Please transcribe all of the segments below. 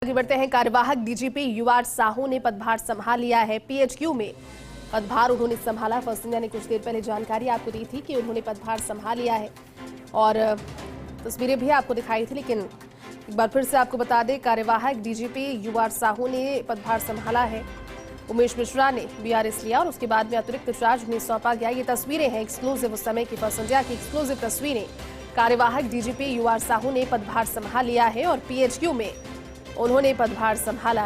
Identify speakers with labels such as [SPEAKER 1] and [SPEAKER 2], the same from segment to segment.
[SPEAKER 1] आगे बढ़ते हैं। कार्यवाहक डीजीपी यूआर साहू ने पदभार संभाल लिया है। पीएचक्यू में पदभार उन्होंने संभाला। फर्स्ट इंडिया ने कुछ देर पहले जानकारी आपको दी थी कि उन्होंने पदभार संभाल लिया है और तस्वीरें भी आपको दिखाई थी, लेकिन एक बार फिर से आपको बता दें, कार्यवाहक डीजीपी यूआर साहू ने पदभार संभाला है। उमेश मिश्रा ने बीआरएस लिया और उसके बाद में अतिरिक्त चार्ज उन्हें सौंपा गया। ये तस्वीरें हैं एक्सक्लूसिव उस समय की, फर्स्ट इंडिया की एक्सक्लूसिव तस्वीरें। कार्यवाहक डीजीपी यूआर साहू ने पदभार संभाल लिया है और पीएचक्यू में उन्होंने पदभार संभाला।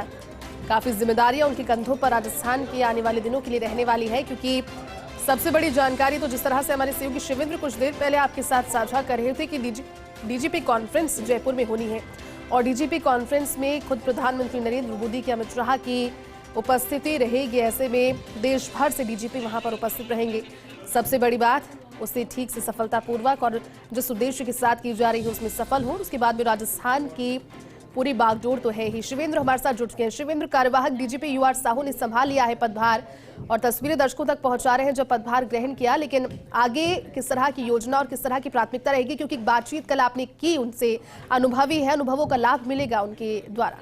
[SPEAKER 1] काफी जिम्मेदारियां उनके कंधों पर राजस्थान के आने वाले दिनों के लिए रहने वाली है, क्योंकि सबसे बड़ी जानकारी तो जिस तरह से हमारे सहयोगी शिवेंद्र कुछ देर पहले आपके साथ साझा कर रहे थे कि डीजीपी कॉन्फ्रेंस जयपुर में होनी है और डीजीपी कॉन्फ्रेंस में खुद प्रधानमंत्री नरेंद्र मोदी की, अमित शाह की उपस्थिति रहेगी। ऐसे में देश भर से डीजीपी वहां पर उपस्थित रहेंगे। सबसे बड़ी बात, उसे ठीक से सफलतापूर्वक और जिस उद्देश्य के साथ की जा रही है उसमें सफल हो। उसके बाद में राजस्थान की पूरी बागडोर तो है ही। शिवेंद्र हमारे साथ जुड़ चुके हैं। शिवेंद्र, कार्यवाहक डीजीपी यूआर साहू ने संभाल लिया है पदभार और तस्वीरें दर्शकों तक पहुंचा रहे हैं जब पदभार ग्रहण किया, लेकिन आगे किस तरह की योजना और किस तरह की प्राथमिकता रहेगी, क्योंकि बातचीत कल आपने की उनसे, अनुभवी है, अनुभवों का लाभ मिलेगा उनके द्वारा?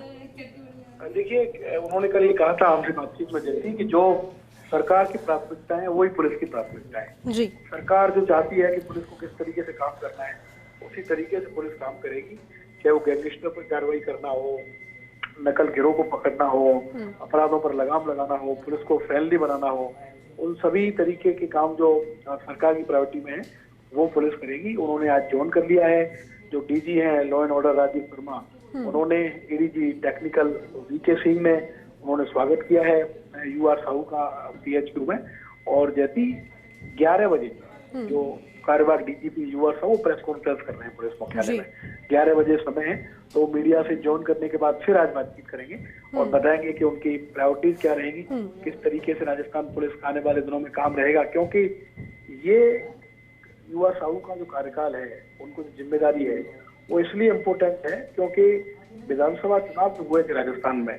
[SPEAKER 2] देखिए, उन्होंने कल ये कहा था हमसे बातचीत में जैसी कि जो सरकार की प्राथमिकता है वही पुलिस की प्राथमिकता है जी। सरकार जो चाहती है कि पुलिस को किस तरीके से काम करना है उसी तरीके से पुलिस काम करेगी। चाहे वो गैंगस्टर पर कार्रवाई करना हो, नकल गिरोह को पकड़ना हो, अपराधों पर लगाम लगाना हो, पुलिस को फ्रेंडली बनाना हो, उन सभी तरीके के काम जो सरकार की प्रायोरिटी में है वो पुलिस करेगी। उन्होंने आज ज्वाइन कर लिया है। जो डीजी हैं law and order Rajiv Verma, उन्होंने एडीजी टेक्निकल वीके सिंह ने उन्होंने स्वागत किया है यूआर साहू का पीएचक्यू में। और जैसे 11 बजे जो कार्यवाहक DGP U R Sahu press conference कर रहे हैं पुलिस मुख्यालय में, 11 बजे समय है, तो मीडिया से ज्वाइन करने के बाद फिर आज बातचीत करेंगे और बताएंगे कि उनकी प्रायोरिटीज क्या रहेंगी, किस तरीके से राजस्थान पुलिस का आने वाले दिनों में काम रहेगा। क्योंकि ये यूआर साहू का जो कार्यकाल है, उनको जो जिम्मेदारी है वो इसलिए इम्पोर्टेंट है क्योंकि विधानसभा चुनाव जो हुए थे राजस्थान में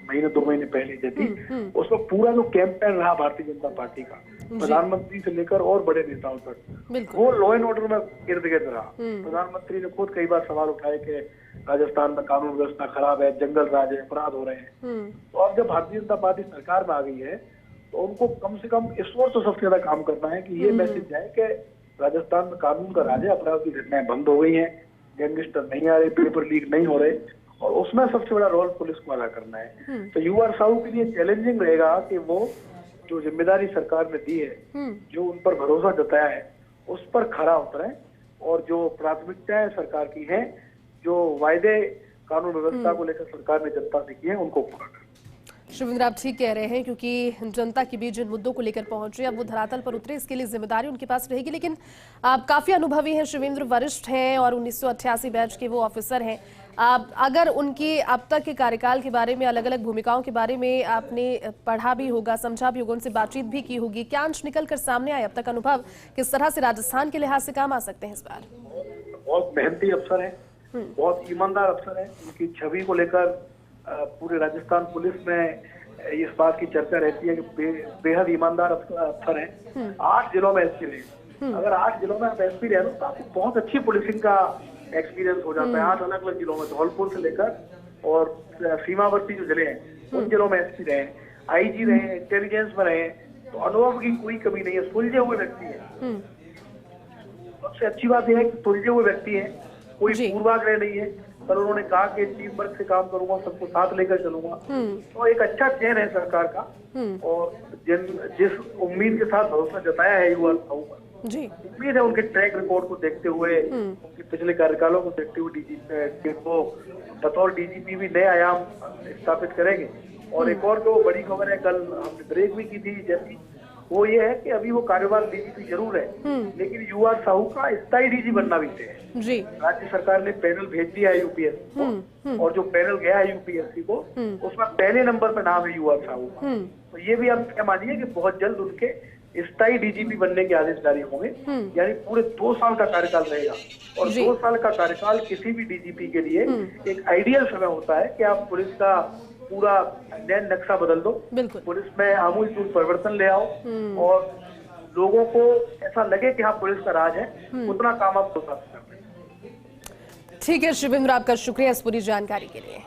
[SPEAKER 2] महीने 2 महीने पहले जैसी, उसमें पूरा जो कैंपेन रहा भारतीय जनता पार्टी का, प्रधानमंत्री से लेकर और बड़े नेताओं तक, वो लॉ एंड ऑर्डर में इर्द गिर्द रहा। प्रधानमंत्री ने खुद कई बार सवाल उठाए कि राजस्थान में कानून व्यवस्था खराब है, जंगल राज है, अपराध हो रहे हैं। तो अब जब भारतीय जनता पार्टी सरकार में आ गई है तो उनको कम से कम इस ओर तो सबसे ज्यादा काम करना है कि ये मैसेज जाए कि राजस्थान में कानून का राज है, अपराध की घटनाएं बंद हो गई है, गैंगस्टर नहीं आ रहे, पेपर लीक नहीं हो रहे, और उसमें सबसे बड़ा रोल पुलिस को अदा करना है। तो यूआर साहू के लिए चैलेंजिंग रहेगा कि वो जो जिम्मेदारी सरकार ने दी है, जो उन पर भरोसा जताया है, उस पर खरा उतरे और जो प्राथमिकताएं सरकार की हैं, जो वायदे कानून व्यवस्था को लेकर सरकार ने जनता से किए हैं, उनको पूरा करें।
[SPEAKER 1] शिवेंद्र, आप ठीक कह रहे हैं, क्योंकि जनता के बीच जिन मुद्दों को लेकर पहुंच रहे हैं अब वो धरातल पर उतरे, इसके लिए जिम्मेदारी उनके पास रहेगी। लेकिन आप काफी अनुभवी हैं शिवेंद्र, वरिष्ठ हैं और 1988 बैच के वो ऑफिसर हैं। आप अगर उनकी अब तक के कार्यकाल के बारे में, अलग अलग भूमिकाओं के बारे में आपने पढ़ा भी होगा, समझा भी होगा, उनसे बातचीत भी की होगी, क्या अंश निकल कर सामने आए अब तक अनुभव, किस तरह से राजस्थान के लिहाज से काम आ सकते हैं इस बार?
[SPEAKER 2] बहुत मेहनती अफसर है, बहुत ईमानदार अफसर है। उनकी छवि को लेकर पूरे राजस्थान पुलिस में इस बात की चर्चा रहती है कि बेहद ईमानदार अफसर हैं। 8 जिलों में एसपी रहे, अगर 8 जिलों में आप एसपी रहे तो आपको बहुत अच्छी पुलिसिंग का एक्सपीरियंस हो जाता है। 8 अलग अलग जिलों में, धौलपुर से लेकर और सीमावर्ती जो जिले हैं उन जिलों में एसपी रहे, आईजी रहे, इंटेलिजेंस में रहे, तो अनुभव की कोई कमी नहीं है। सुलझे हुए व्यक्ति है। सबसे अच्छी बात यह है कि सुलझे हुए व्यक्ति है, कोई पूर्वाग्रह नहीं है। पर उन्होंने कहा कि टीम वर्क से काम करूंगा, सबको साथ लेकर चलूंगा, तो एक अच्छा चयन है सरकार का। और जिस उम्मीद के साथ भरोसा जताया है यूआर साहू का, उम्मीद है उनके ट्रैक रिकॉर्ड को देखते हुए, उनके पिछले कार्यकालों को देखते हुए डीजीपी को बतौर डीजीपी भी नए आयाम स्थापित करेंगे। और एक और जो बड़ी खबर है, कल हमने ब्रेक भी की थी जैसी, वो ये है कि अभी वो कार्यवाहक डीजीपी जरूर है, लेकिन यूआर साहू का स्थायी डीजी बनना भी है जी। राज्य सरकार ने पैनल भेज दिया है यूपीएससी को, और जो पैनल गया है यूपीएससी को उसमें पहले नंबर पर नाम है यूआर साहू का। तो ये भी आप क्या मानिए कि बहुत जल्द उनके स्थायी डीजीपी बनने के आदेश जारी होंगे। यानी पूरे 2 साल का कार्यकाल रहेगा, और 2 साल का कार्यकाल किसी भी डीजीपी के लिए एक आइडियल समय होता है कि आप पुलिस का पूरा नैन नक्शा बदल दो, पुलिस में आमूलचूल परिवर्तन ले आओ और लोगों को ऐसा लगे कि हाँ पुलिस का राज है। उतना काम आप तो कर सकते हैं।
[SPEAKER 1] ठीक है शिवेंद्र, आपका शुक्रिया इस पूरी जानकारी के लिए।